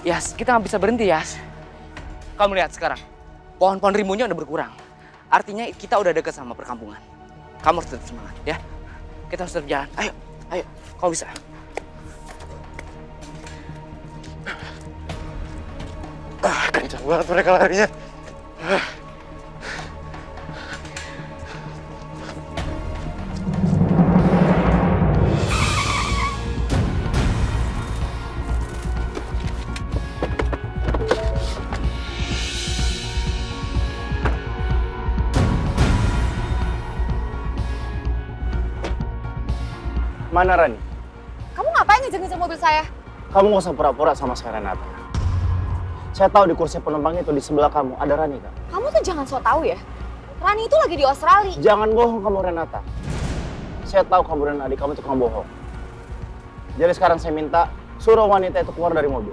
Yas, kita nggak bisa berhenti, Yas. Kamu lihat sekarang, pohon-pohon rimbunnya udah berkurang. Artinya kita udah deket sama perkampungan. Kamu harus tetap semangat, ya. Kita harus tetap jalan. Ayo, ayo, kau bisa. Kencang banget mereka larinya. Mana Rani? Kamu ngapain ngejar-ngejar mobil saya? Kamu gak usah pura-pura sama saya, Renata. Saya tahu di kursi penumpang itu di sebelah kamu ada Rani, kan? Kamu tuh jangan so tau ya. Rani itu lagi di Australia. Jangan bohong kamu, Renata. Saya tahu kamu dan adik kamu tukang bohong. Jadi sekarang saya minta suruh wanita itu keluar dari mobil.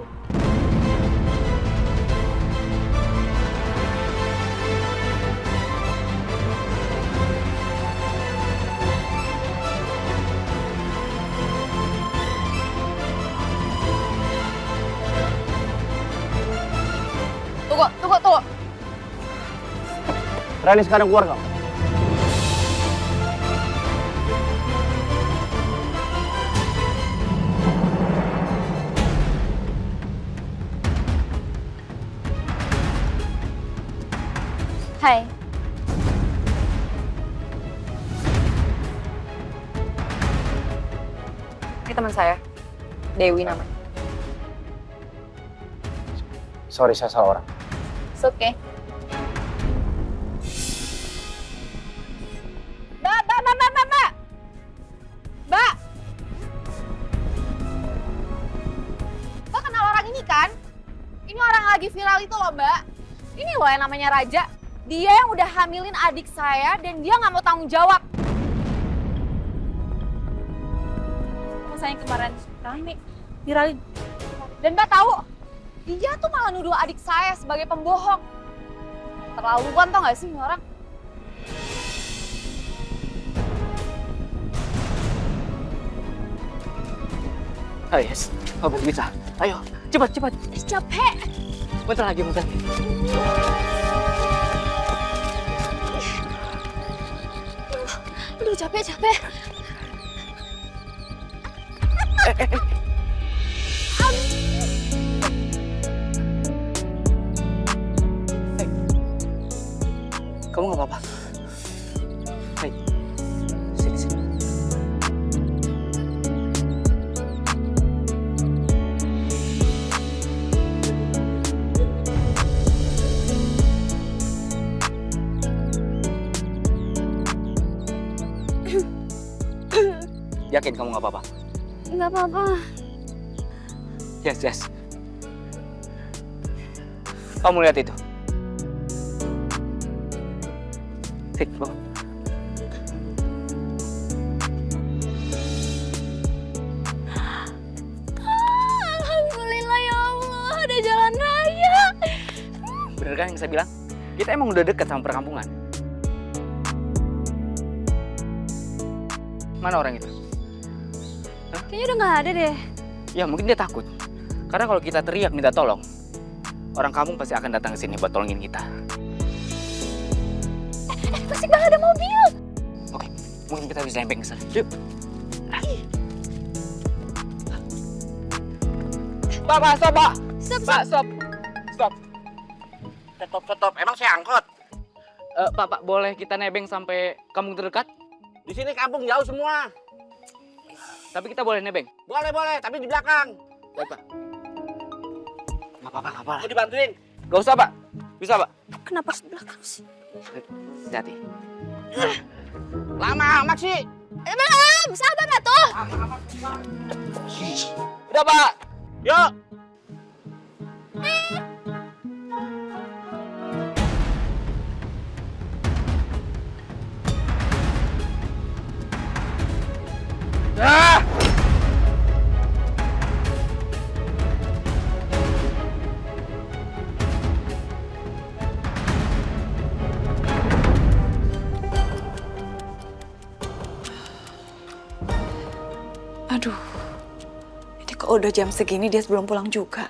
Tunggu. Rani sekarang keluar kamu. Hai. Ini teman saya, Dewi namanya. Sorry, saya salah orang. It's okay. Mbak! Mbak kenal orang ini kan? Ini orang yang lagi viral itu loh, Mbak. Ini loh yang namanya Raja. Dia yang udah hamilin adik saya dan dia nggak mau tanggung jawab. Saya kemarin rame, viralin. Dan Mbak tahu, dia tuh malah nuduh adik saya sebagai pembohong. Terlaluan tau gak sih ini orang? Ayo, Yas. Kamu bisa. Ayo, cepat. Capek. Bentar lagi. Aduh, capek. Kamu nggak apa-apa. Hai, sini. Yakin kamu nggak apa-apa? Nggak apa-apa. Yes. Kamu lihat itu. Bang. Alhamdulillah ya Allah, ada jalan raya. Bener kan yang saya bilang? Kita emang udah dekat sama perkampungan. Mana orang itu? Kayaknya udah nggak ada deh. Ya mungkin dia takut. Karena kalau kita teriak minta tolong, orang kampung pasti akan datang ke sini buat tolongin kita. Pasti bakal ada mobil. Oke, mungkin kita bisa lempeng ke sana. Yuk. Pak, stop, Pak. Stop. Stop. Emang saya angkot? Pak, boleh kita nebeng sampai kampung terdekat? Di sini kampung jauh semua. Tapi kita boleh nebeng. Boleh, tapi di belakang. Baik, Pak. Nggak apa-apa. Mau dibantuin? Gak usah, Pak. Bisa, Pak. Kenapa harus belakang sih? Hati-hati. Lama amat sih. Belum, sabar lah tuh. Udah, Pak. Yuk. Aduh, ini kok udah jam segini dia belum pulang juga.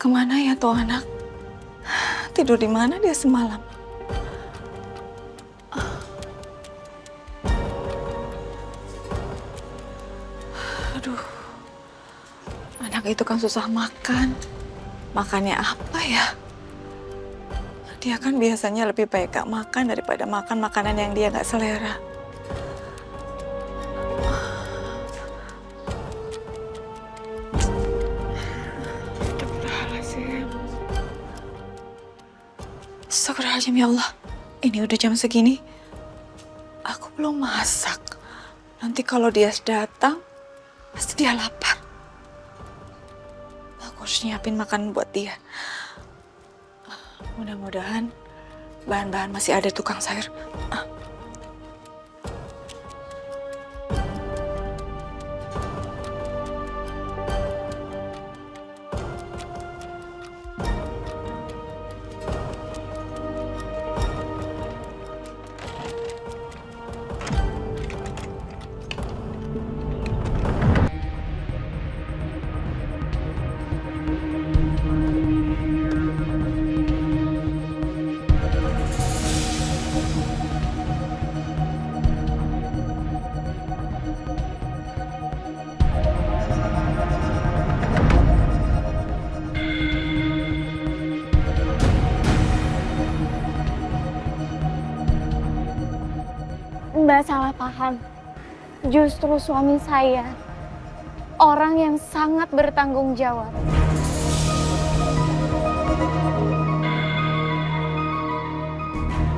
Kemana ya tuh anak? Tidur di mana dia semalam? Aduh, anak itu kan susah makan. Makannya apa ya? Dia kan biasanya lebih baik gak makan daripada makan makanan yang dia gak selera. Astagfirullahaladzim, ya Allah. Ini udah jam segini. Aku belum masak. Nanti kalau dia datang, pasti dia lapar. Aku harus nyiapin makanan buat dia. Mudah-mudahan bahan-bahan masih ada tukang sayur. Mbak salah paham. Justru suami saya orang yang sangat bertanggung jawab.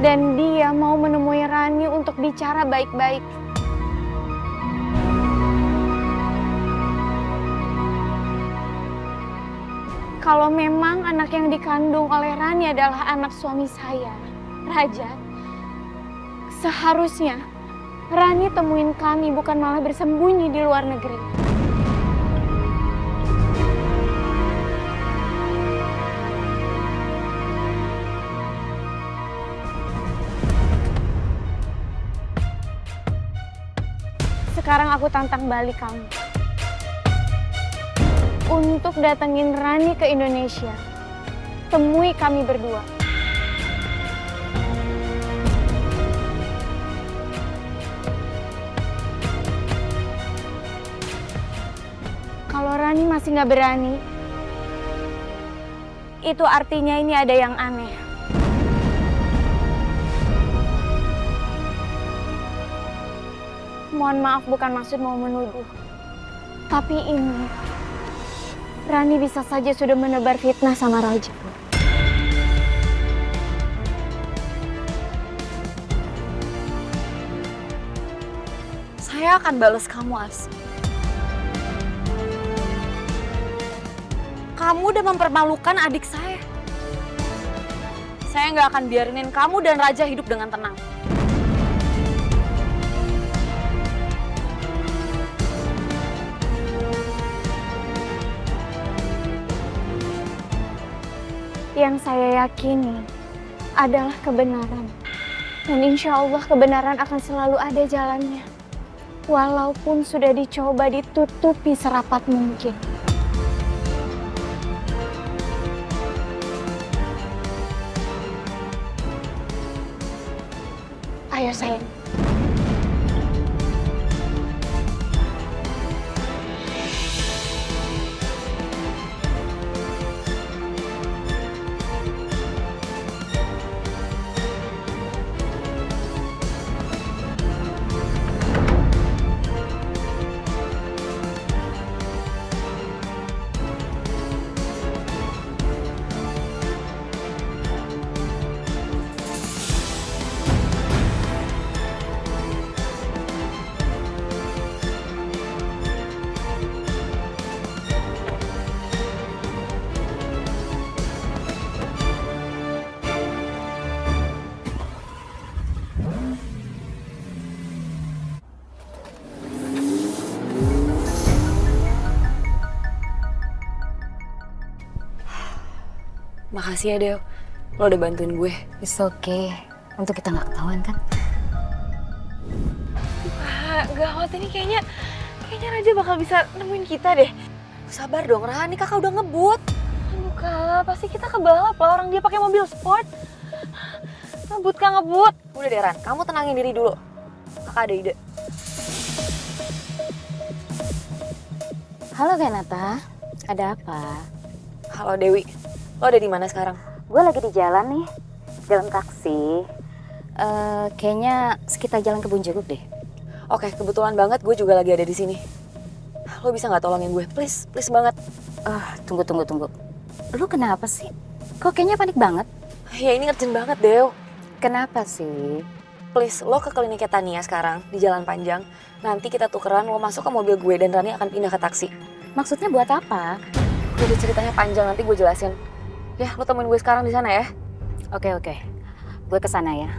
Dan dia mau menemui Rani untuk bicara baik-baik. Kalau memang anak yang dikandung oleh Rani adalah anak suami saya, Raja, seharusnya Rani temuin kami, bukan malah bersembunyi di luar negeri. Sekarang aku tantang balik kamu untuk datengin Rani ke Indonesia. Temui kami berdua. Kalau Rani masih nggak berani, itu artinya ini ada yang aneh. Mohon maaf, bukan maksud mau menuduh. Tapi ini, Rani bisa saja sudah menebar fitnah sama Raja. Saya akan balas kamu, As. Kamu udah mempermalukan adik saya. Saya nggak akan biarinin kamu dan Raja hidup dengan tenang. Yang saya yakini adalah kebenaran. Dan insya Allah kebenaran akan selalu ada jalannya. Walaupun sudah dicoba ditutupi serapat mungkin. Ayo sayang. Makasih ya, Del. Lo udah bantuin gue. It's okay. Untuk kita nggak ketahuan kan? Gawat ini kayaknya Raja bakal bisa nemuin kita deh. Sabar dong, Rani. Kakak udah ngebut. Aduh Kak, pasti kita kebalap lah, orang dia pakai mobil sport. Ngebut Kak, ngebut. Udah deh Ran, kamu tenangin diri dulu. Kakak ada ide. Halo Renata, ada apa? Halo Dewi, lo ada di mana sekarang? Gue lagi di jalan nih, jalan taksi. Kayaknya sekitar jalan Kebun Jeruk deh. Oke, kebetulan banget gue juga lagi ada di sini. Lo bisa nggak tolongin gue? Please, please banget. Tunggu. Lu kenapa sih? Kok kayaknya panik banget? Ya ini urgent banget, Dew. Kenapa sih? Please, lo ke kliniknya Tania sekarang, di Jalan Panjang. Nanti kita tukeran, lo masuk ke mobil gue dan Rani akan pindah ke taksi. Maksudnya buat apa? Udah ceritanya panjang, nanti gue jelasin. Ya, lo temuin gue sekarang di sana ya. Oke. Gue kesana ya.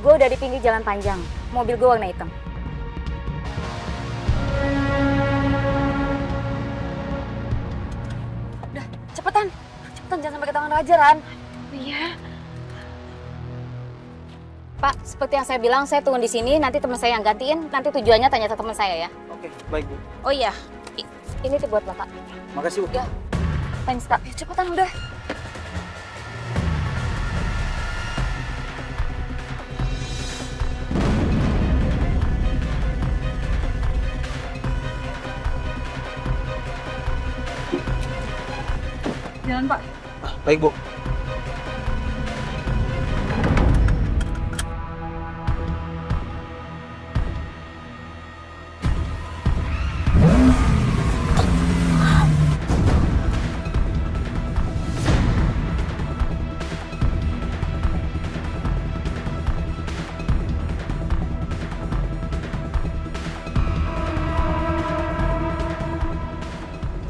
Gue udah di pinggir jalan panjang. Mobil gue warna hitam. Udah, cepetan jangan sampai ke tangan Raja, Ran. Iya. Pak, seperti yang saya bilang, saya tunggu di sini. Nanti teman saya yang gantiin. Nanti tujuannya tanya ke teman saya ya. Oke, baik Bu. Oh iya, ini tuh buat Bapak. Makasih Bu. Ya. Thanks, Kak. Ya, cepetan udah. Jalan, Pak. Baik Bu.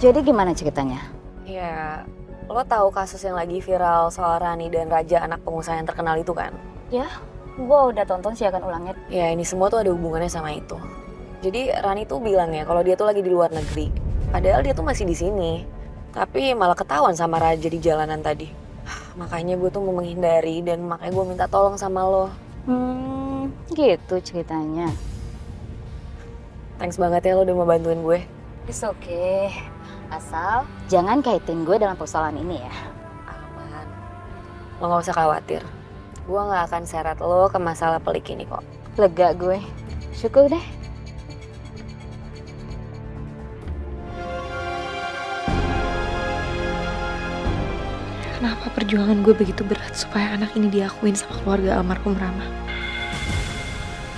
Jadi gimana ceritanya? Ya, lo tahu kasus yang lagi viral soal Rani dan Raja, anak pengusaha yang terkenal itu kan? Ya, gua udah tonton siaran ulangnya. Ya, ini semua tuh ada hubungannya sama itu. Jadi Rani tuh bilang ya kalau dia tuh lagi di luar negeri. Padahal dia tuh masih di sini. Tapi malah ketahuan sama Raja di jalanan tadi. Makanya gue tuh mau menghindari dan makanya gue minta tolong sama lo. Gitu ceritanya. Thanks banget ya lo udah mau bantuin gue. It's okay. Asal jangan kaitin gue dalam persoalan ini ya. Aman. Lo gak usah khawatir. Gue gak akan seret lo ke masalah pelik ini kok. Lega gue. Syukur deh. Kenapa perjuangan gue begitu berat supaya anak ini diakuin sama keluarga almarhum Rama?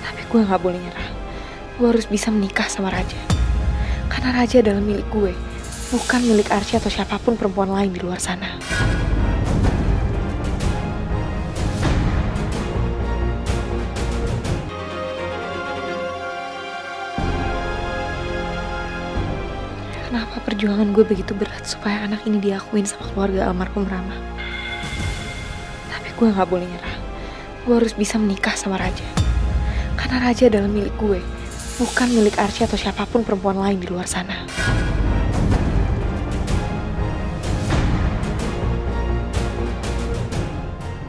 Tapi gue gak boleh nyerah. Gue harus bisa menikah sama Raja. Karena Raja adalah milik gue, bukan milik Arsy atau siapapun perempuan lain di luar sana. Kenapa perjuangan gue begitu berat supaya anak ini diakuin sama keluarga almarhum Rama? Tapi gue gak boleh nyerah. Gue harus bisa menikah sama Raja. Karena Raja adalah milik gue, bukan milik Arsy atau siapapun perempuan lain di luar sana.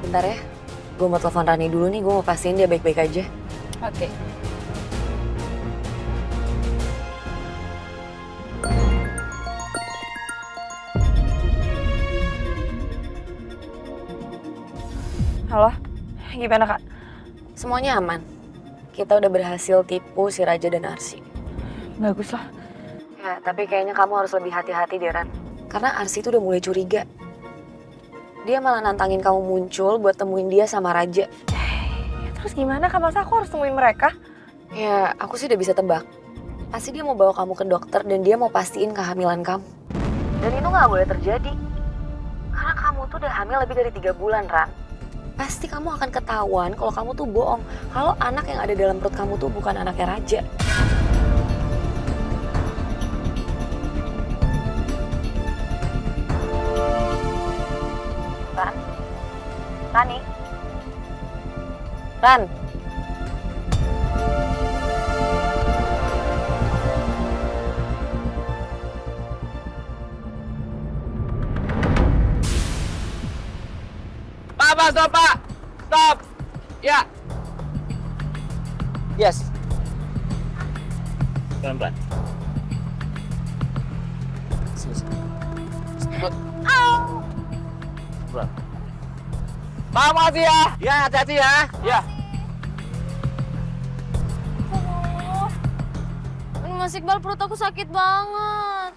Bentar ya, gue mau telepon Rani dulu nih, gue mau pastiin dia baik-baik aja. Oke. Halo, gimana Kak? Semuanya aman. Kita udah berhasil tipu si Raja dan Arsy. Bagus lah. Ya, tapi kayaknya kamu harus lebih hati-hati deh, Ran. Karena Arsy tuh udah mulai curiga. Dia malah nantangin kamu muncul buat temuin dia sama Raja. Terus gimana Kak? Masa aku harus temuin mereka? Ya, aku sih udah bisa tebak. Pasti dia mau bawa kamu ke dokter dan dia mau pastiin kehamilan kamu. Dan itu gak boleh terjadi. Karena kamu tuh udah hamil lebih dari 3 bulan, Ran. Pasti kamu akan ketahuan kalau kamu tuh bohong. Kalau anak yang ada dalam perut kamu tuh bukan anaknya Raja. Ran? Rani? Ran? Pak, stop, Pak. Stop. Ya. Yes. Pelan-pelan. Pelan. Pak, makasih ya. Ya, hati-hati ya. Ya. Mas Iqbal, perut aku sakit banget.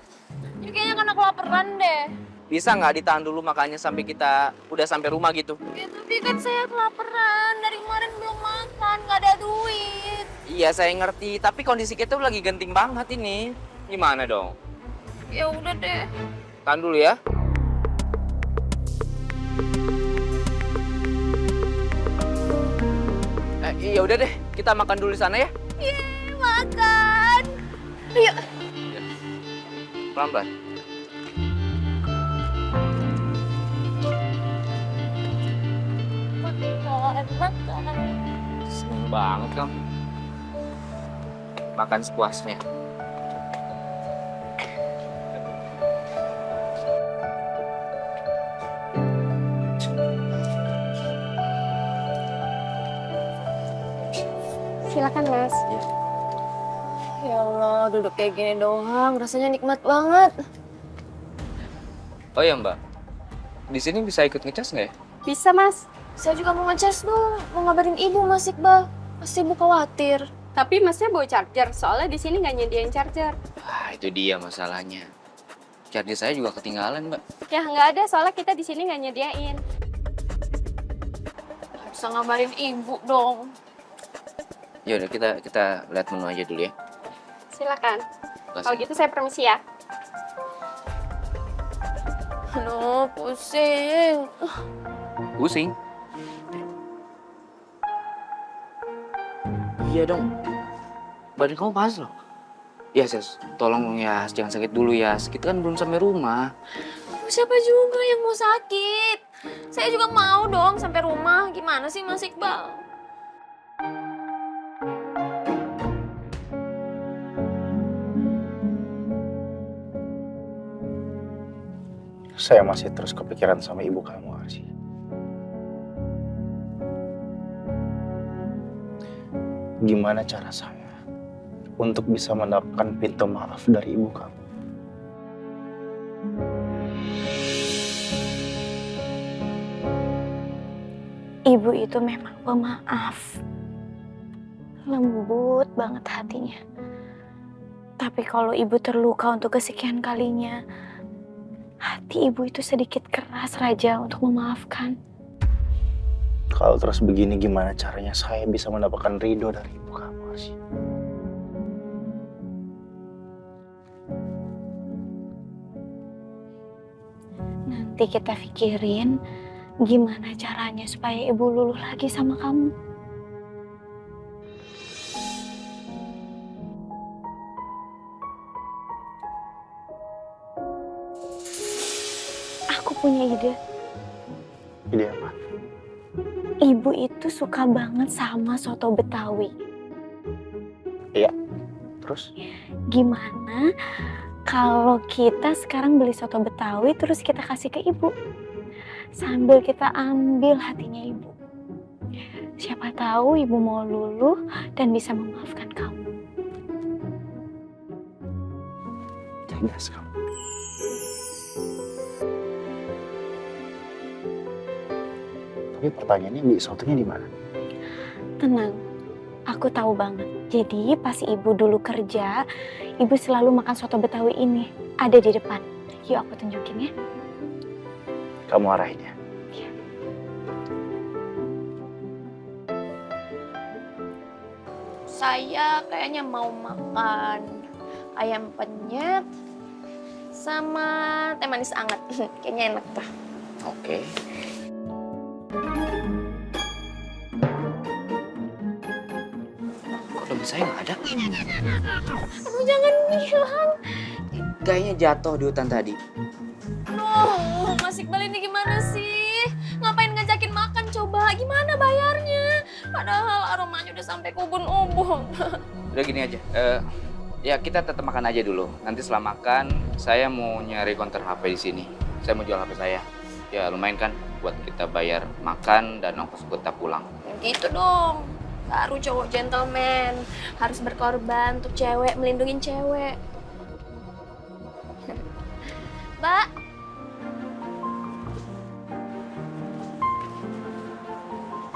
Ini kayaknya karena kelaparan deh. Bisa nggak ditahan dulu makannya sampai kita udah sampai rumah gitu? Ya, tapi kan saya kelaparan. Dari kemarin belum makan, nggak ada duit. Iya, saya ngerti. Tapi kondisi kita lagi genting banget ini. Gimana dong? Ya udah deh. Tahan dulu ya. Iya udah deh, kita makan dulu di sana ya. Yeay, makan. Ayo. Pelan-pelan. Makan. Seneng banget kamu. Makan sepuasnya. Silakan, Mas. Iya. Ya Allah, duduk kayak gini doang, rasanya nikmat banget. Oh ya Mbak, di sini bisa ikut ngecas nggak ya? Bisa, Mas. Saya juga mau ngecas dong, mau ngabarin ibu, Mas Iqbal. Pasti ibu khawatir. Tapi masnya bawa charger, soalnya di sini nggak nyediain charger. Ah, itu dia masalahnya. Charger saya juga ketinggalan, Mbak. Ya nggak ada, soalnya kita di sini nggak nyediain. Bisa ngabarin ibu dong. Ya udah kita lihat menu aja dulu ya. Silakan. Makasih. Kalau gitu saya permisi ya. Aduh, pusing. Pusing. Iya dong. Badan kamu panas loh. Ya, Sis. Tolong ya, jangan sakit dulu ya. Kita kan belum sampai rumah. Siapa juga yang mau sakit? Saya juga mau dong sampai rumah. Gimana sih, Mas Iqbal? Saya masih terus kepikiran sama ibu kamu, Arsy. Gimana cara saya untuk bisa mendapatkan pintu maaf dari ibu kamu? Ibu itu memang pemaaf. Lembut banget hatinya. Tapi kalau ibu terluka untuk kesekian kalinya, hati ibu itu sedikit keras, Raja, untuk memaafkan. Kalau terus begini, gimana caranya saya bisa mendapatkan ridho dari ibu kamu, Arsy? Nanti kita pikirin gimana caranya supaya ibu luluh lagi sama kamu. Aku punya ide. Ide apa? Ibu itu suka banget sama soto Betawi. Iya. Terus? Gimana kalau kita sekarang beli soto Betawi terus kita kasih ke ibu? Sambil kita ambil hatinya ibu. Siapa tahu ibu mau luluh dan bisa memaafkan kamu. Cerdas kamu. Tapi pertanyaannya, beli sotonya di mana? Tenang, aku tahu banget. Jadi pas ibu dulu kerja, ibu selalu makan soto Betawi ini. Ada di depan. Yuk aku tunjukin ya. Kamu arahin ya? Saya kayaknya mau makan ayam penyet sama teh manis anget. Kayaknya enak tuh. Oke. Kok dompet saya nggak ada? Aduh, jangan bilang. Kayaknya jatuh di hutan tadi. Aduh, Mas Iqbal ini gimana sih? Ngapain ngajakin makan coba? Gimana bayarnya? Padahal aromanya udah sampai ke ubun-ubun. Udah gini aja. Ya kita tetap makan aja dulu. Nanti setelah makan, saya mau nyari konter HP di sini. Saya mau jual HP saya. Ya lumayan kan buat kita bayar makan dan ongkos kita pulang. Gitu dong. Baru cowok gentleman, harus berkorban untuk cewek, melindungi cewek. Mbak.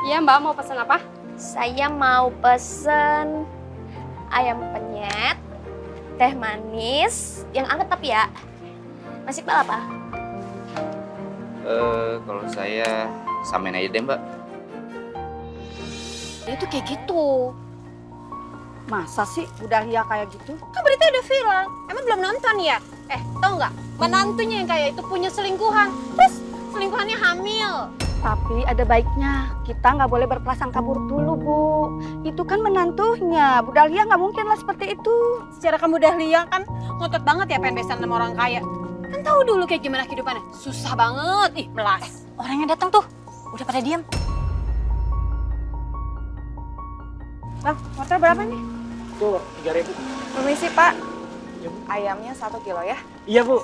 Iya Mbak, mau pesan apa? Saya mau pesen ayam penyet, teh manis, yang anget tapi ya. Nasi kepala apa? Kalau saya samain aja deh mbak. Dia tuh kayak gitu. Masa sih udah lihat kayak gitu? Kan berita udah viral. Emang belum nonton ya? Tau nggak? Menantunya yang kayak itu punya selingkuhan. Terus selingkuhannya hamil. Tapi ada baiknya kita nggak boleh berprasangka buruk dulu, Bu. Itu kan menantunya. Bu Dahlia nggak mungkin lah seperti itu. Secara kamu Dahlia kan ngotot banget ya pengen besan sama orang kaya. Kan tahu dulu kayak gimana kehidupannya. Susah banget. Ih, melas. Orangnya datang tuh. Udah pada diam. Bang, motor berapa nih? Tuh, 3.000. Permisi Pak, ayamnya 1 kilo ya. Iya, Bu.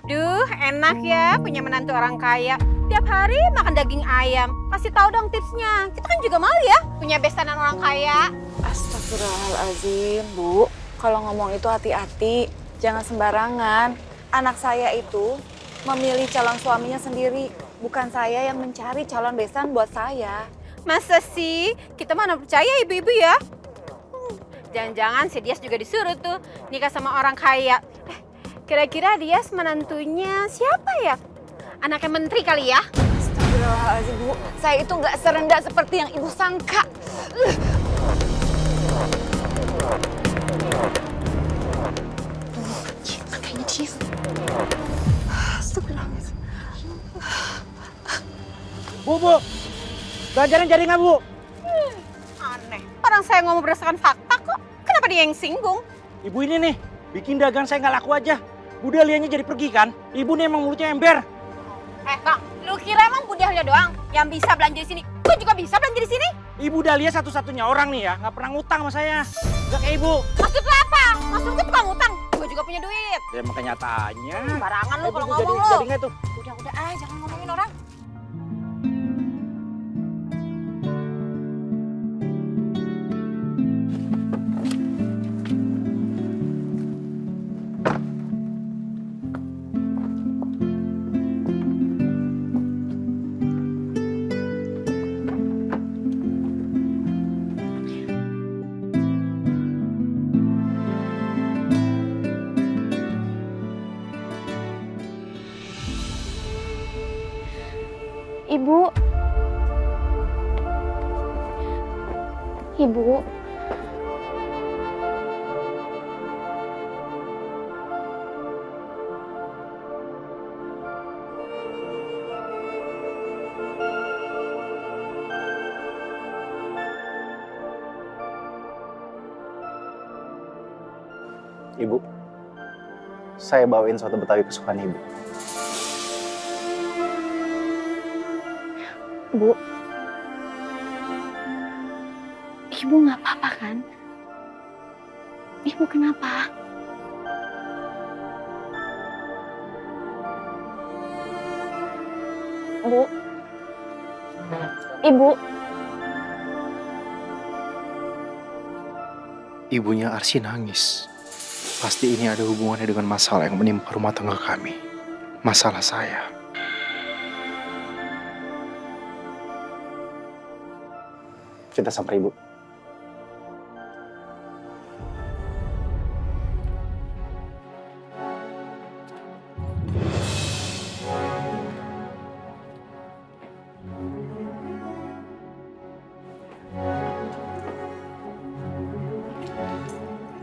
Duh, enak ya punya menantu orang kaya. Tiap hari makan daging ayam. Kasih tahu dong tipsnya. Kita kan juga mau ya punya besanan orang kaya. Astagfirullahaladzim, Bu. Kalau ngomong itu hati-hati, jangan sembarangan. Anak saya itu memilih calon suaminya sendiri. Bukan saya yang mencari calon besan buat saya. Masa sih? Kita mana percaya ibu-ibu ya? Jangan-jangan si Dias juga disuruh tuh nikah sama orang kaya. Kira-kira Dias menantunya siapa ya? Anaknya menteri kali ya? Astagfirullahaladzim, Bu. Saya itu nggak serendah seperti yang Ibu sangka. Kayaknya Chief. Astagfirullahaladzim. Bu. Pelajaran jadi nggak, Bu? Aneh. Orang saya ngomong berdasarkan fakta kok. Kenapa dia yang singgung? Ibu ini nih, bikin dagang saya nggak laku aja. Bu Dahlianya jadi pergi kan? Ibu nih emang mulutnya ember. Bang, lu kira emang Bu Dahlia doang yang bisa belanja di sini? Gue juga bisa belanja di sini. Ibu Dahlia satu-satunya orang nih ya, nggak pernah ngutang sama saya. Nggak kayak ibu. Maksud lu apa? Maksud gue tukang utang. Gue juga punya duit. Ya emang kenyataannya. Barangan lu kalau Bu, ngomong lu. jadi nggak tuh? Udah, jangan ngomongin orang. Ibu. Ibu, saya bawain soto Betawi kesukaan Ibu. Bu. Ibu nggak apa-apa kan? Ibu kenapa? Bu. Ibu. Ibunya Arsy nangis. Pasti ini ada hubungannya dengan masalah yang menimpa rumah tangga kami. Masalah saya. Kita sampai Ibu.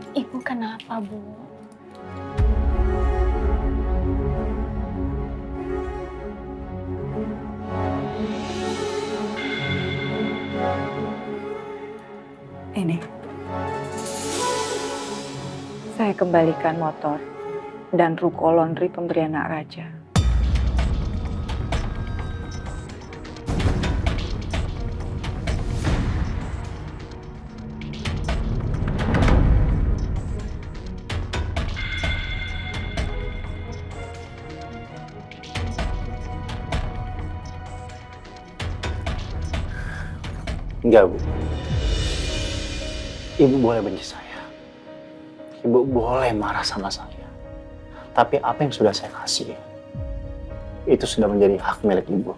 Ibu kenapa, Bu? Ini. Saya kembalikan motor dan ruko laundry pemberian Nak Raja. Enggak, Bu. Ibu boleh benci saya. Ibu boleh marah sama saya. Tapi apa yang sudah saya kasih, itu sudah menjadi hak milik ibu.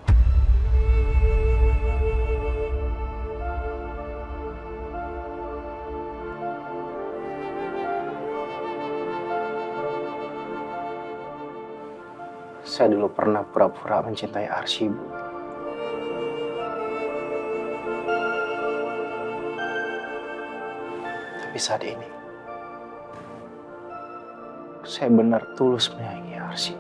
Saya dulu pernah pura-pura mencintai Arsy, Bu. Tapi saat ini, saya benar tulus menyayangi Arsy.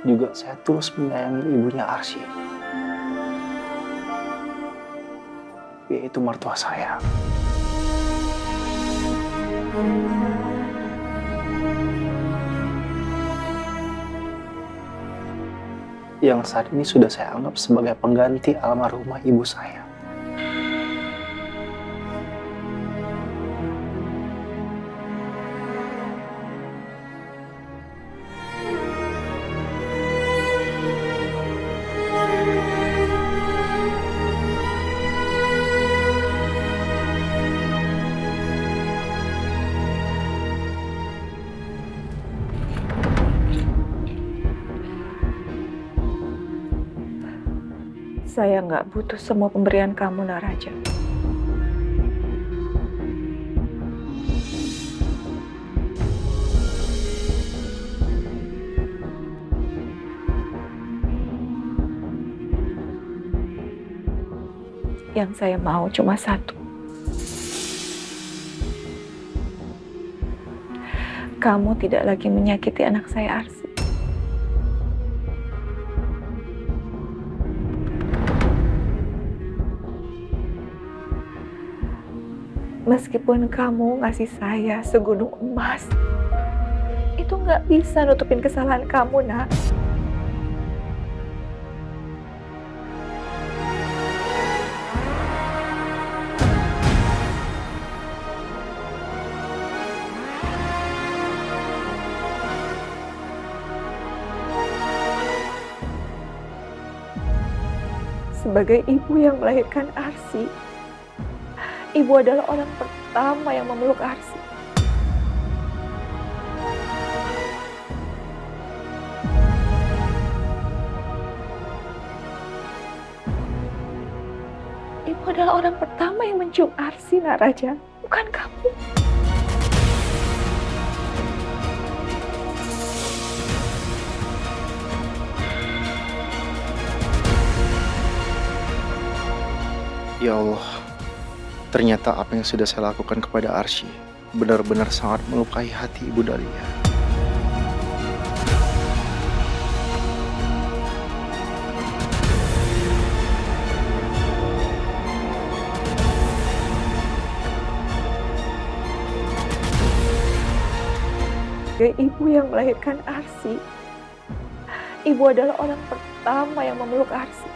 Juga saya tulus menyayangi ibunya Arsy, yaitu mertua saya. Yang saat ini sudah saya anggap sebagai pengganti almarhumah ibu saya. Saya nggak butuh semua pemberian kamu, Naraja. Yang saya mau cuma satu. Kamu tidak lagi menyakiti anak saya, Arsy. Meskipun kamu ngasih saya segunung emas, itu nggak bisa nutupin kesalahan kamu, Nak. Sebagai ibu yang melahirkan Arsy, ibu adalah orang pertama yang memeluk Arsy. Ibu adalah orang pertama yang mencium Arsy, Naraja, bukan kamu. Ya Allah, ternyata apa yang sudah saya lakukan kepada Arsy benar-benar sangat melukai hati Ibu Dahlia. Sebagai ibu yang melahirkan Arsy, ibu adalah orang pertama yang memeluk Arsy.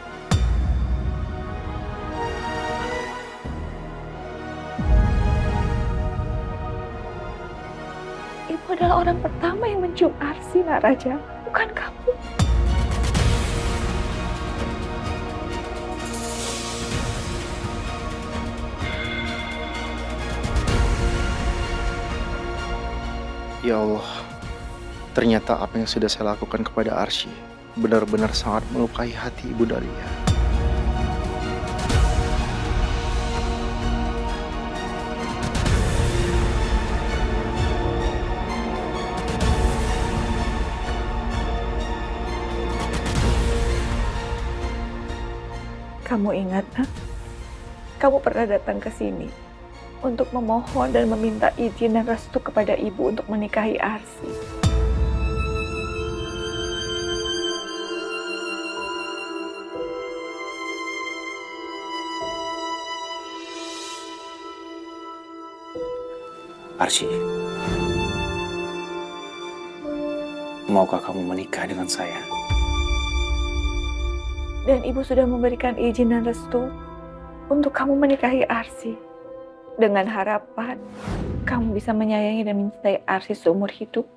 Ibu adalah orang pertama yang mencium Arsy, Naraja, bukan kamu. Ya Allah, ternyata apa yang sudah saya lakukan kepada Arsy benar-benar sangat melukai hati Ibu Dahlia. Kamu ingat, nak? Kamu pernah datang ke sini untuk memohon dan meminta izin dan restu kepada ibu untuk menikahi Arsy. Arsy, maukah kamu menikah dengan saya? Dan ibu sudah memberikan izin dan restu untuk kamu menikahi Arsy. Dengan harapan kamu bisa menyayangi dan mencintai Arsy seumur hidup.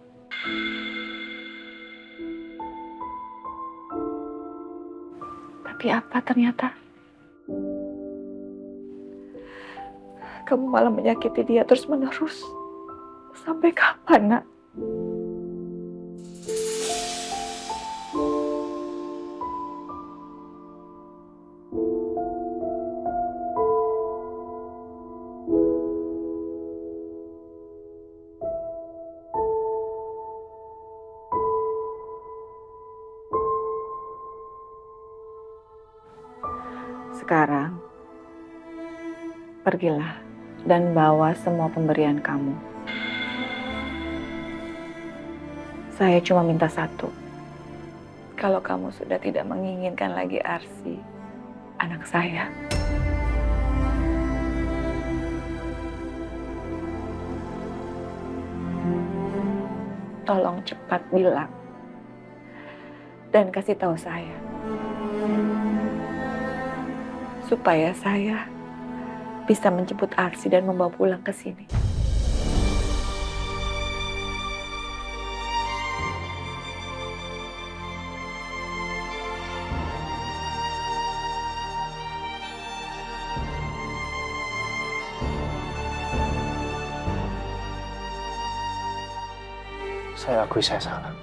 Tapi apa ternyata? Kamu malah menyakiti dia terus-menerus. Sampai kapan, Nak? Sekarang, pergilah dan bawa semua pemberian kamu. Saya cuma minta satu. Kalau kamu sudah tidak menginginkan lagi Arsy, anak saya. Tolong cepat bilang dan kasih tahu saya. Supaya saya bisa menjemput Arsy dan membawa pulang ke sini. Saya akui saya salah.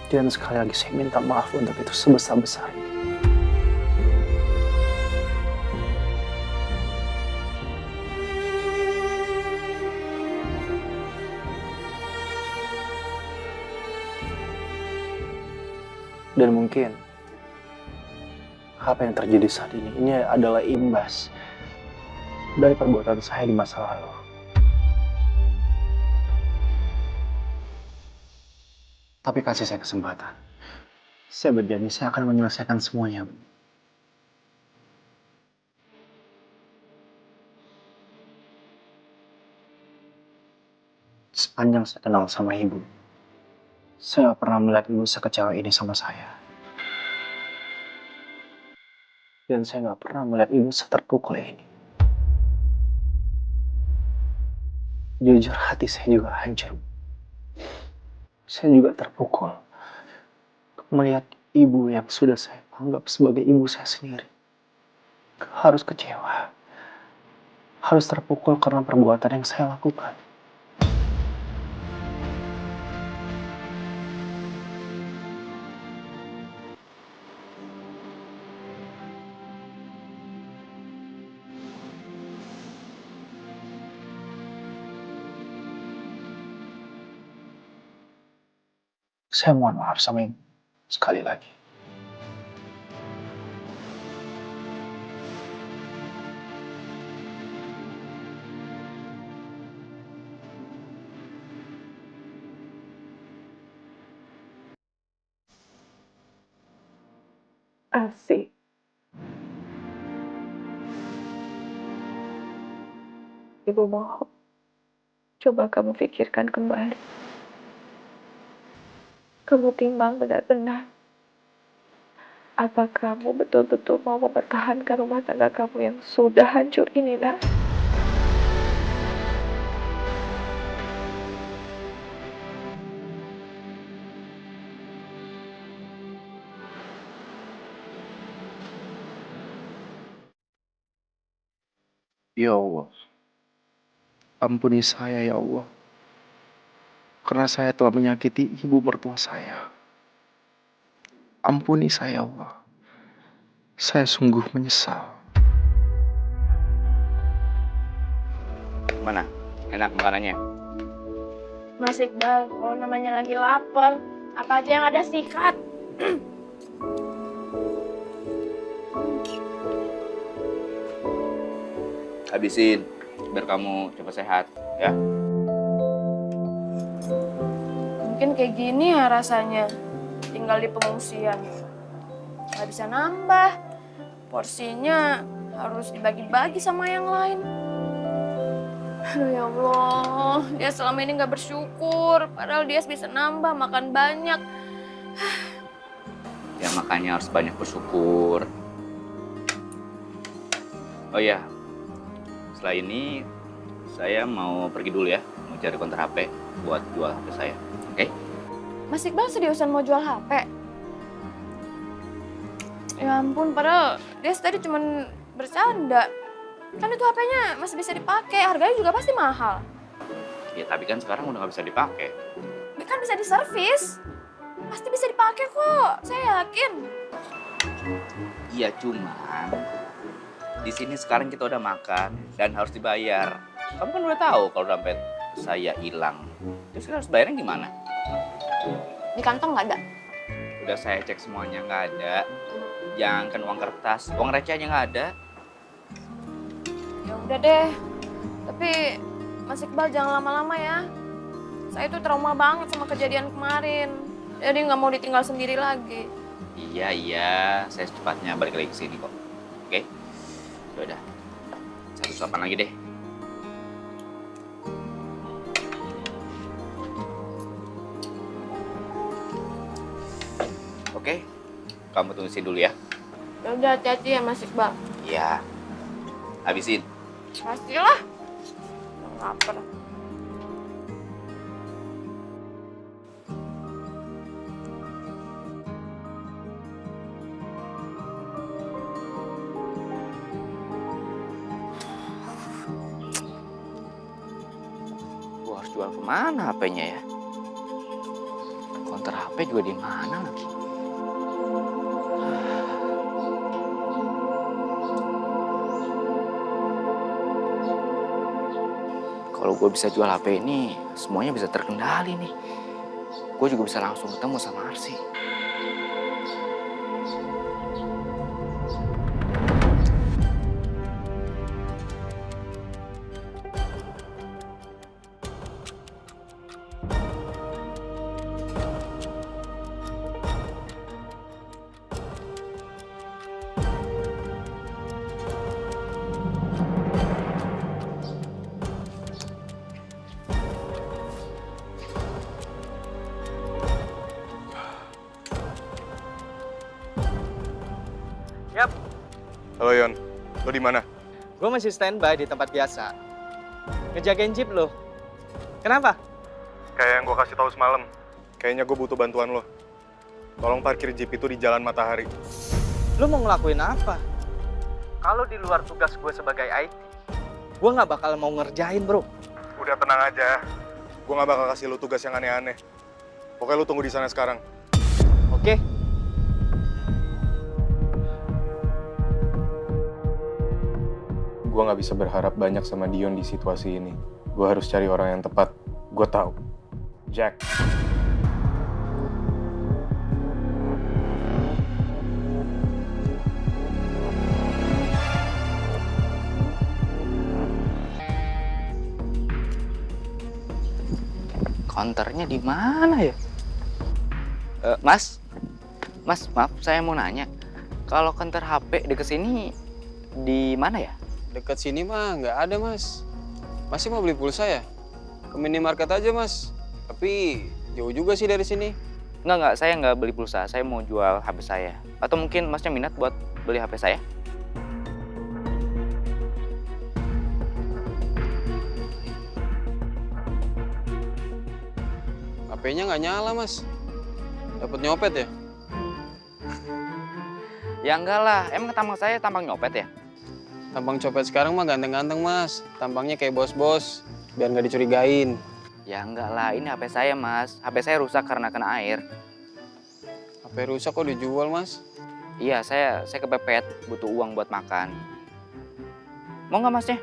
Dan sekali lagi saya minta maaf untuk itu sebesar-besarnya. Dan mungkin apa yang terjadi saat ini adalah imbas dari perbuatan saya di masa lalu. Tapi kasih saya kesempatan. Saya berjanji saya akan menyelesaikan semuanya. Sepanjang saya kenal sama ibu, saya gak pernah melihat ibu sekecewa ini sama saya. Dan saya gak pernah melihat ibu seterpukul ini. Jujur hati saya juga hancur. Saya juga terpukul melihat ibu yang sudah saya anggap sebagai ibu saya sendiri harus kecewa, harus terpukul karena perbuatan yang saya lakukan. Saya mohon maaf sama ibu sekali lagi. Arsy. Ibu mohon, coba kamu pikirkan kembali. Kamu timbang benar-benar. Apa kamu betul-betul mau mempertahankan rumah tangga kamu yang sudah hancur ini, Nak? Ya Allah, ampuni saya ya Allah. Karena saya telah menyakiti ibu mertua saya. Ampuni saya ya Allah. Saya sungguh menyesal. Mana? Enak makanannya? Mas Iqbal, kalau namanya lagi lapar, apa aja yang ada sikat. Habisin, biar kamu cepat sehat, ya. Mungkin kayak gini ya rasanya, tinggal di pengungsian. Nggak bisa nambah, porsinya harus dibagi-bagi sama yang lain. Aduh ya Allah, dia selama ini nggak bersyukur, padahal dia bisa nambah, makan banyak. Ya makanya harus banyak bersyukur. Oh iya, setelah ini saya mau pergi dulu ya, mau cari konter HP buat jual HP saya. Oke? Mas Iqbal seriusan mau jual HP? Ya ampun, padahal dia tadi cuman bercanda. Kan itu HP-nya masih bisa dipakai, harganya juga pasti mahal. Ya tapi kan sekarang udah nggak bisa dipakai. Ini kan bisa diservis. Pasti bisa dipakai kok, saya yakin. Iya cuman di sini sekarang kita udah makan dan harus dibayar. Kamu kan udah tahu kalau dompet saya hilang. Terus kita harus bayarnya gimana? Di kantong nggak ada. Udah saya cek semuanya nggak ada. Jangan kan uang kertas, uang receh aja nggak ada. Ya udah deh. Tapi Mas Iqbal jangan lama-lama ya. Saya tuh trauma banget sama kejadian kemarin. Jadi nggak mau ditinggal sendiri lagi. Iya, saya secepatnya balik lagi ke sini kok. Oke? Yaudah, satu suapan lagi deh. Oke, kamu tunggu sini dulu ya. Ya udah hati-hati ya Mas Iqbal. Iya, habisin. Pastilah. Lapar. Gua harus jual kemana HP-nya ya? Konter HP juga di mana lagi? Kalau gue bisa jual HP ini, semuanya bisa terkendali nih. Gue juga bisa langsung ketemu sama Arsy. Halo Yon, lo di mana? Gue masih standby di tempat biasa. Ngejagain jeep lo. Kenapa? Kayak yang gue kasih tahu semalam. Kayaknya gue butuh bantuan lo. Tolong parkir jeep itu di Jalan Matahari. Lo mau ngelakuin apa? Kalau di luar tugas gue sebagai IT, gue nggak bakal mau ngerjain, bro. Udah tenang aja. Gue nggak bakal kasih lo tugas yang aneh-aneh. Pokoknya lo tunggu di sana sekarang. Oke? Gue nggak bisa berharap banyak sama Dion di situasi ini. Gue harus cari orang yang tepat. Gue tahu. Jack. Konternya di mana ya? Mas, maaf saya mau nanya. Kalau konter HP deket sini di mana ya? Dekat sini mah nggak ada, Mas. Masih mau beli pulsa ya? Ke minimarket aja, Mas. Tapi jauh juga sih dari sini. Enggak, saya nggak beli pulsa. Saya mau jual HP saya. Atau mungkin masnya minat buat beli HP saya? HP-nya nggak nyala, Mas. Dapat nyopet ya? Ya enggak lah, emang tampang saya tampang nyopet ya? Tampang copet sekarang mah ganteng-ganteng, Mas. Tampangnya kayak bos-bos, biar nggak dicurigain. Ya enggak lah, ini HP saya Mas. HP saya rusak karena kena air. HP rusak kok dijual, Mas? Iya, saya kepepet, butuh uang buat makan. Mau nggak Masnya?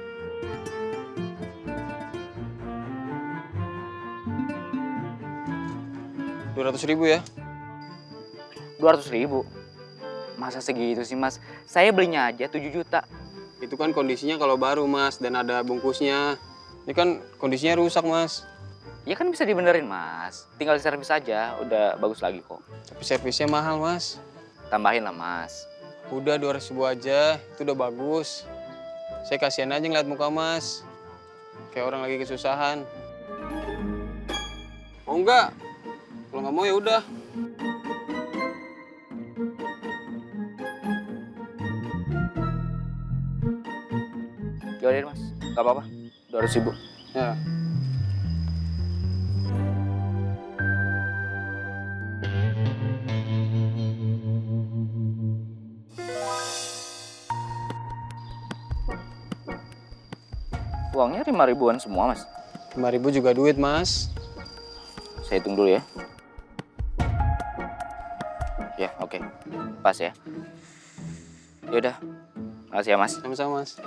Rp200.000 ya? 200.000? Masa segitu sih Mas? Saya belinya aja 7 juta. Itu kan kondisinya kalau baru, Mas, dan ada bungkusnya. Ini kan kondisinya rusak, Mas. Ya kan bisa dibenerin Mas. Tinggal diservis aja, udah bagus lagi kok. Tapi servisnya mahal, Mas. Tambahin lah Mas. Udah 200.000 aja, itu udah bagus. Saya kasihan aja ngeliat muka Mas. Kayak orang lagi kesusahan. Mau nggak? Kalau nggak mau ya udah. Yaudah Mas, nggak apa-apa. 200.000. Ya. Uangnya 5 ribuan semua, Mas. 5.000 juga duit, Mas. Saya hitung dulu ya. Ya, oke. Pas ya. Yaudah. Makasih ya, Mas. Sama-sama, Mas.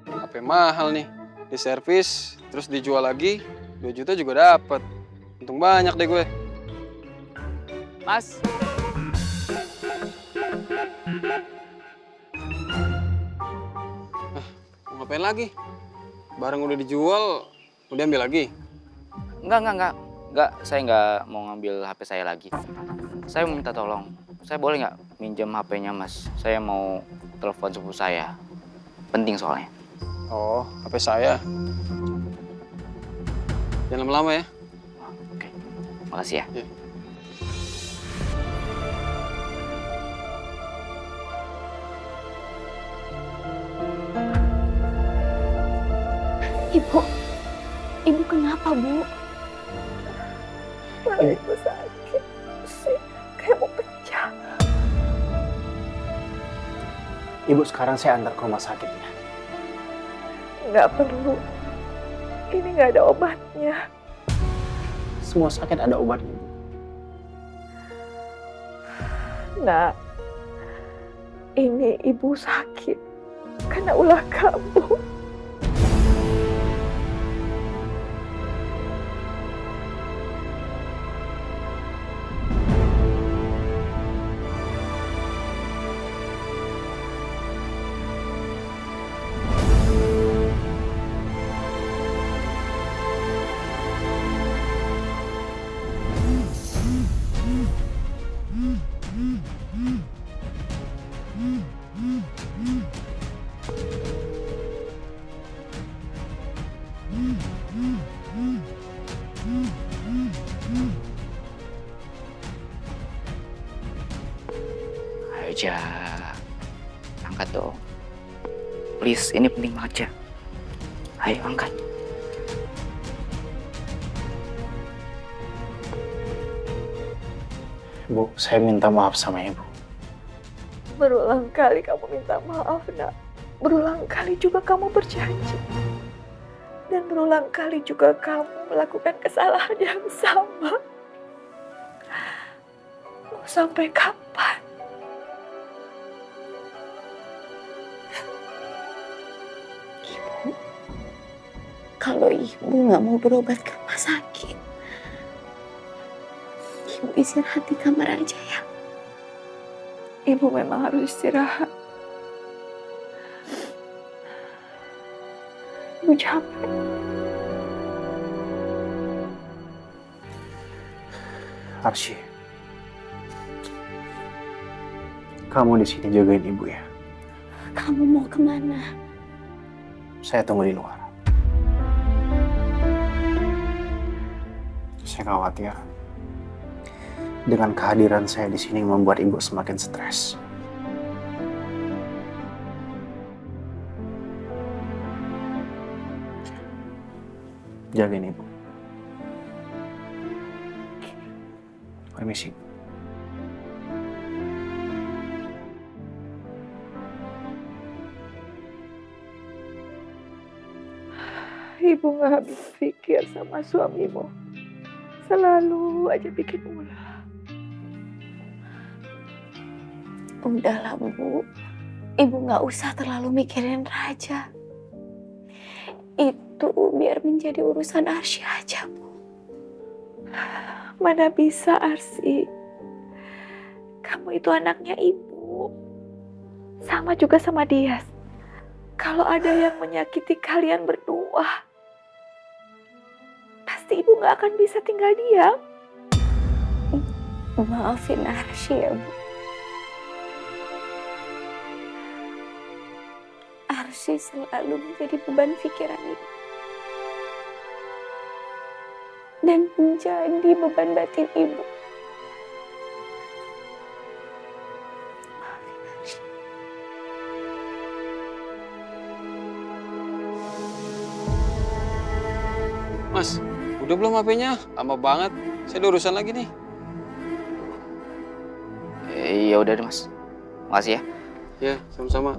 HP mahal nih. Diservis, terus dijual lagi, 2 juta juga dapat. Untung banyak deh gue. Mas. Mau ngapain lagi? Barang udah dijual, mau diambil lagi? Enggak. Saya nggak mau ngambil HP saya lagi. Saya mau minta tolong. Saya boleh nggak minjem HP-nya, Mas? Saya mau telepon sepupu saya. Penting soalnya. Oh, HP saya. Jangan lama-lama ya. Oke. Makasih ya. Iya. Ibu kenapa, Bu? Kepala ibu sakit, pusing, kayak mau pecah. Ibu, sekarang saya antar ke rumah sakitnya. Nggak perlu. Ini nggak ada obatnya. Semua sakit ada obatnya. Nah, ini ibu sakit karena ulah kamu. Ayo, Ja. Angkat dong. Please, ini penting banget, Ja. Ayo, angkat. Bu, saya minta maaf sama ibu. Berulang kali kamu minta maaf, Nak. Berulang kali juga kamu berjanji. Dan berulang kali juga kamu melakukan kesalahan yang sama. Mau sampai kapan? Ibu, kalau ibu nggak mau berobat ke rumah sakit, ibu istirahat di kamar aja ya. Ibu memang harus istirahat. Ibu capek. Arsy, kamu di sini jagain ibu ya. Kamu mau kemana? Saya tunggu di luar. Saya khawatir dengan kehadiran saya di sini membuat ibu semakin stres. Jagain ibu. Permisi. Ibu gak habis pikir sama suamimu. Selalu aja bikin ulah. Udahlah, Bu. Ibu gak usah terlalu mikirin Raja. Itu biar menjadi urusan Arsy aja, Bu. Mana bisa, Arsy. Kamu itu anaknya ibu. Sama juga sama Dias. Kalau ada yang menyakiti kalian berdua, pasti ibu gak akan bisa tinggal diam. Maafin Arsy ya, Bu. Arsy selalu menjadi beban pikiran ibu. Dan menjadi beban batin ibu. Maafin Arsy. Mas, udah belum HP-nya? Lama banget. Saya ada urusan lagi nih. Ya udah deh, Mas. Makasih ya. Ya, sama-sama.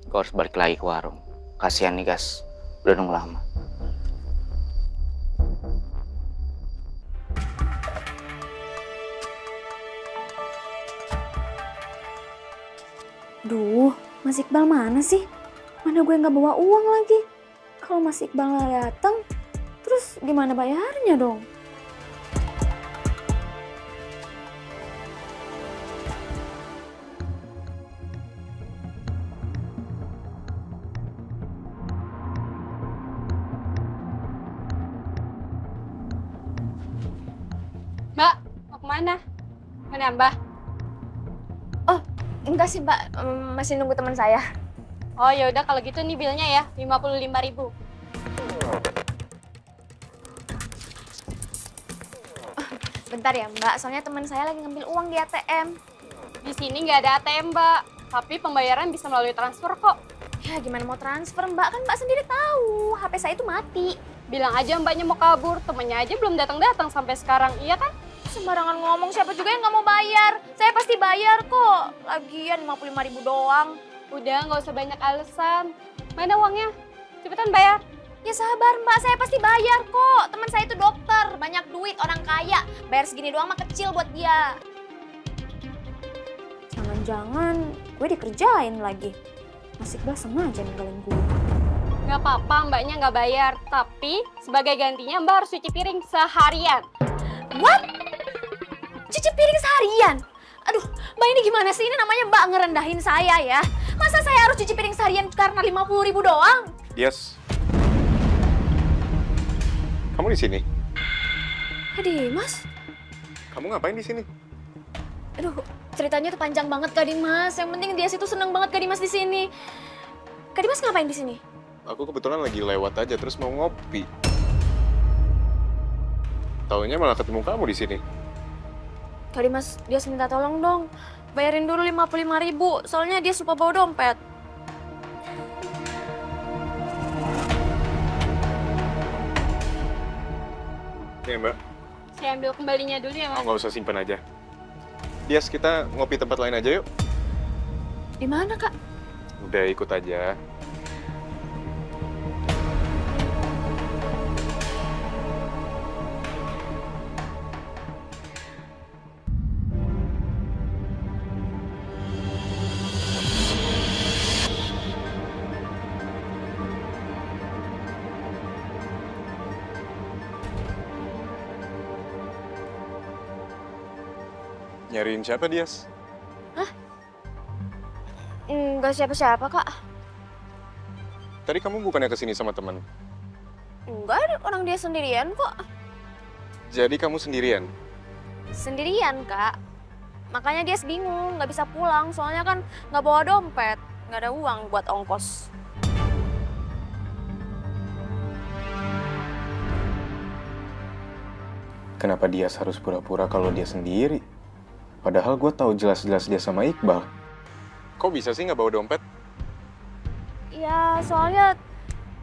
Kau harus balik lagi ke warung. Kasihan nih Gas, udah nunggu lama. Duh, Mas Iqbal mana sih? Mana gue nggak bawa uang lagi? Kalau Mas Iqbal nggak datang, terus gimana bayarnya dong? Mbak, mau kemana? Mau nambah? Oh, enggak sih Mbak, masih nunggu teman saya. Oh ya udah kalau gitu nih bilnya ya, 55.000. Bentar ya Mbak, soalnya teman saya lagi ngambil uang di ATM. Di sini nggak ada ATM, Mbak. Tapi pembayaran bisa melalui transfer kok. Ya gimana mau transfer Mbak, kan Mbak sendiri tahu HP saya itu mati. Bilang aja mbaknya mau kabur, temennya aja belum datang-datang sampai sekarang, iya kan? Sembarangan ngomong, siapa juga yang nggak mau bayar? Saya pasti bayar kok. Lagian 55.000 doang. Udah, nggak usah banyak alasan. Mana uangnya? Cepetan bayar. Ya sabar Mbak, saya pasti bayar kok. Teman saya itu dokter, banyak duit, orang kaya. Bayar segini doang mah kecil buat dia. Jangan-jangan gue dikerjain lagi. Mas Iqbal sengaja ninggalin gue. Nggak apa-apa, mbaknya nggak bayar. Tapi sebagai gantinya mbak harus cuci piring seharian. What? Cuci piring seharian? Aduh, Mbak ini gimana sih? Ini namanya Mbak ngerendahin saya ya. Masa saya harus cuci piring seharian karena 50.000 doang? Yes. Kamu di sini? Aduh, Mas. Kamu ngapain di sini? Aduh, ceritanya tuh panjang banget Kak Dimas. Yang penting dia situ seneng banget Kak Dimas di sini. Kak Dimas ngapain di sini? Aku kebetulan lagi lewat aja terus mau ngopi. Taunya malah ketemu kamu di sini. Kak Dimas, dia minta tolong dong. Bayarin dulu 55.000, soalnya dia lupa bawa dompet. Nih Mbak. Saya ambil kembalinya dulu ya, Mas. Oh, nggak usah simpan aja. Dias, kita ngopi tempat lain aja yuk. Di mana Kak? Udah ikut aja. Nyariin siapa, Dias? Hah? Enggak siapa-siapa, Kak. Tadi kamu bukannya kesini sama teman? Enggak, orang dia sendirian kok. Jadi kamu sendirian? Sendirian, Kak. Makanya dia bingung, nggak bisa pulang. Soalnya kan nggak bawa dompet, nggak ada uang buat ongkos. Kenapa Dias harus pura-pura kalau dia sendiri? Padahal gue tahu jelas-jelas dia sama Iqbal. Kok bisa sih nggak bawa dompet? Ya, soalnya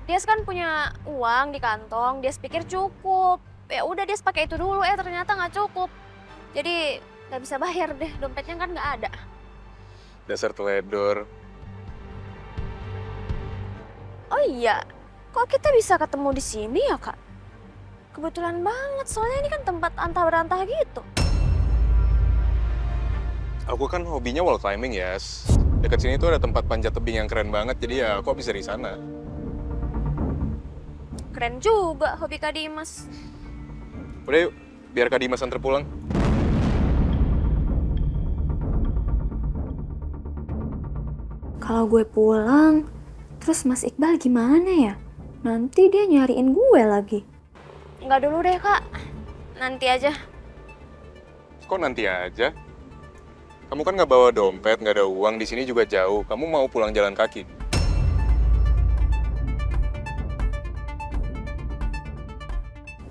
dia kan punya uang di kantong, dia pikir cukup. Ya udah dia pakai itu dulu, ternyata nggak cukup. Jadi nggak bisa bayar deh, dompetnya kan nggak ada. Dasar teledor. Oh iya, kok kita bisa ketemu di sini ya Kak? Kebetulan banget, soalnya ini kan tempat antah-berantah gitu. Aku kan hobinya wall climbing, Yas. Dekat sini tuh ada tempat panjat tebing yang keren banget, jadi ya aku habis dari sana. Keren juga hobi Kak Dimas. Udah yuk, biar Kak Dimas antar pulang. Kalau gue pulang, terus Mas Iqbal gimana ya? Nanti dia nyariin gue lagi. Enggak dulu deh Kak, nanti aja. Kok nanti aja? Kamu kan nggak bawa dompet, nggak ada uang, di sini juga jauh. Kamu mau pulang jalan kaki?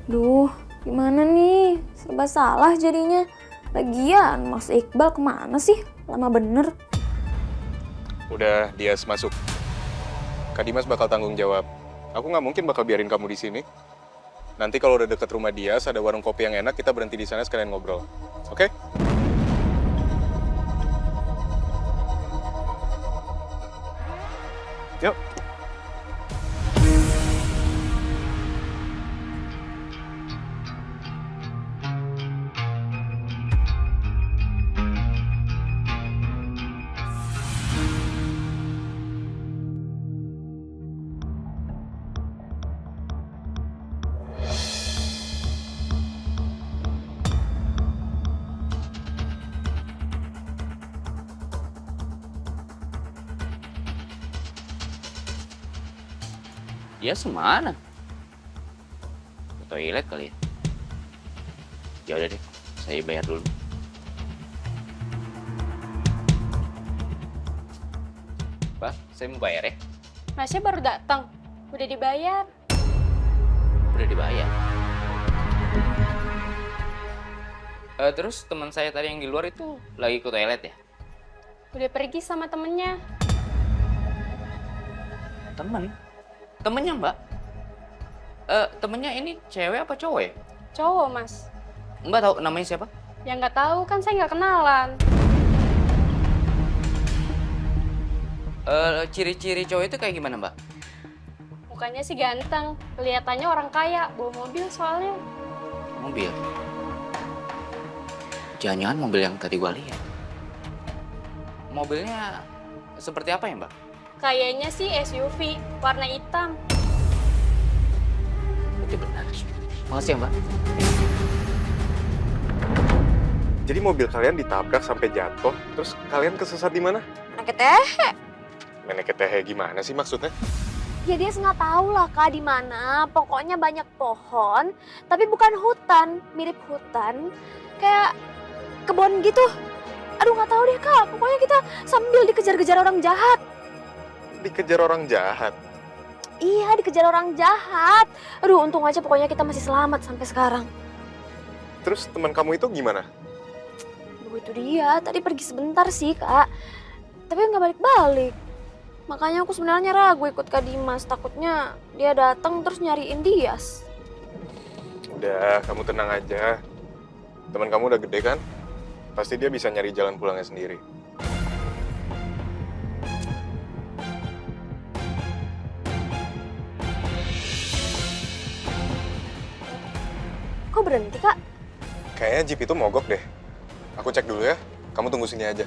Duh, gimana nih? Serba salah jadinya. Lagian, Mas Iqbal kemana sih? Lama bener. Udah, Dias masuk. Kak Dimas bakal tanggung jawab. Aku nggak mungkin bakal biarin kamu di sini. Nanti kalau udah deket rumah Dias, ada warung kopi yang enak, kita berhenti di sana sekalian ngobrol. Oke? Yuk. Dia semana? Ke toilet kali ya? Ya udah deh, saya bayar dulu. Pak, saya mau bayar ya? Masnya baru datang, udah dibayar. Udah dibayar. Terus teman saya tadi yang di luar itu lagi ke toilet ya? Udah pergi sama temennya. Temen? Temennya Mbak? Temennya ini cewek apa cowok ya? Cowok, Mas. Mbak tahu namanya siapa? Ya nggak tahu, kan saya nggak kenalan. Ciri-ciri cowok itu kayak gimana Mbak? Mukanya sih ganteng, kelihatannya orang kaya, bawa mobil soalnya. Mobil? Jangan-jangan mobil yang tadi gua lihat. Mobilnya seperti apa ya Mbak? Kayaknya sih SUV, warna hitam. Itu benar. Makasih ya Mbak. Jadi mobil kalian ditabrak sampai jatuh, terus kalian kesesat di mana? Anak ketehe. Menek ketehe gimana sih maksudnya? Ya dia nggak tahu lah Kak di mana. Pokoknya banyak pohon, tapi bukan hutan, mirip hutan, kayak kebun gitu. Aduh nggak tahu deh Kak. Pokoknya kita sambil dikejar-kejar orang jahat. Dikejar orang jahat? Iya dikejar orang jahat. Aduh untung aja pokoknya kita masih selamat sampai sekarang. Terus teman kamu itu gimana? Aduh itu dia. Tadi pergi sebentar sih Kak. Tapi nggak balik-balik. Makanya aku sebenarnya ragu ikut Kak Dimas. Takutnya dia datang terus nyariin Dias. Udah, kamu tenang aja. Teman kamu udah gede kan? Pasti dia bisa nyari jalan pulangnya sendiri. Kok berhenti Kak? Kayaknya Jeep itu mogok deh. Aku cek dulu ya. Kamu tunggu sini aja.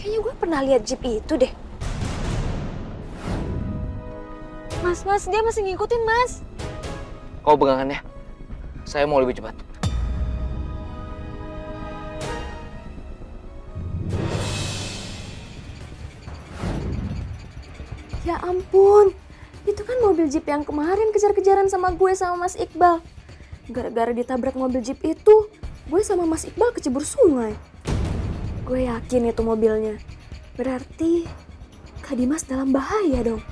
Kayaknya gue pernah lihat Jeep itu deh. Mas, dia masih ngikutin, Mas. Kau pegangan ya. Saya mau lebih cepat. Ya ampun, itu kan mobil Jeep yang kemarin kejar-kejaran sama gue sama Mas Iqbal. Gara-gara ditabrak mobil Jeep itu, gue sama Mas Iqbal kecebur sungai. Gue yakin itu mobilnya. Berarti Kak Dimas dalam bahaya dong.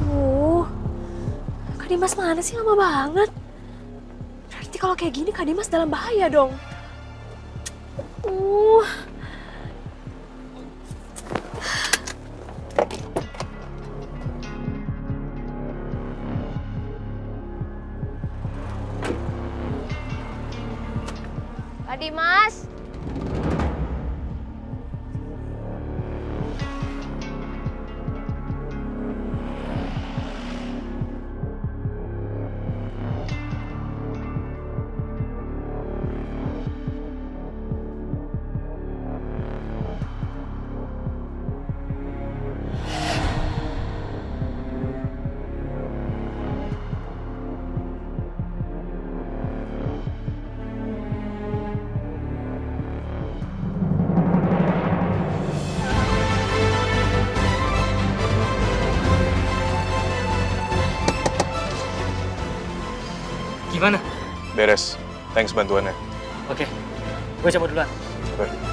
Aduh, Kak Dimas mana sih, lama banget. Berarti kalau kayak gini Kak Dimas dalam bahaya dong. Kak Dimas. Gimana? Beres. Thanks bantuannya. Oke, gue cabut duluan. Oke.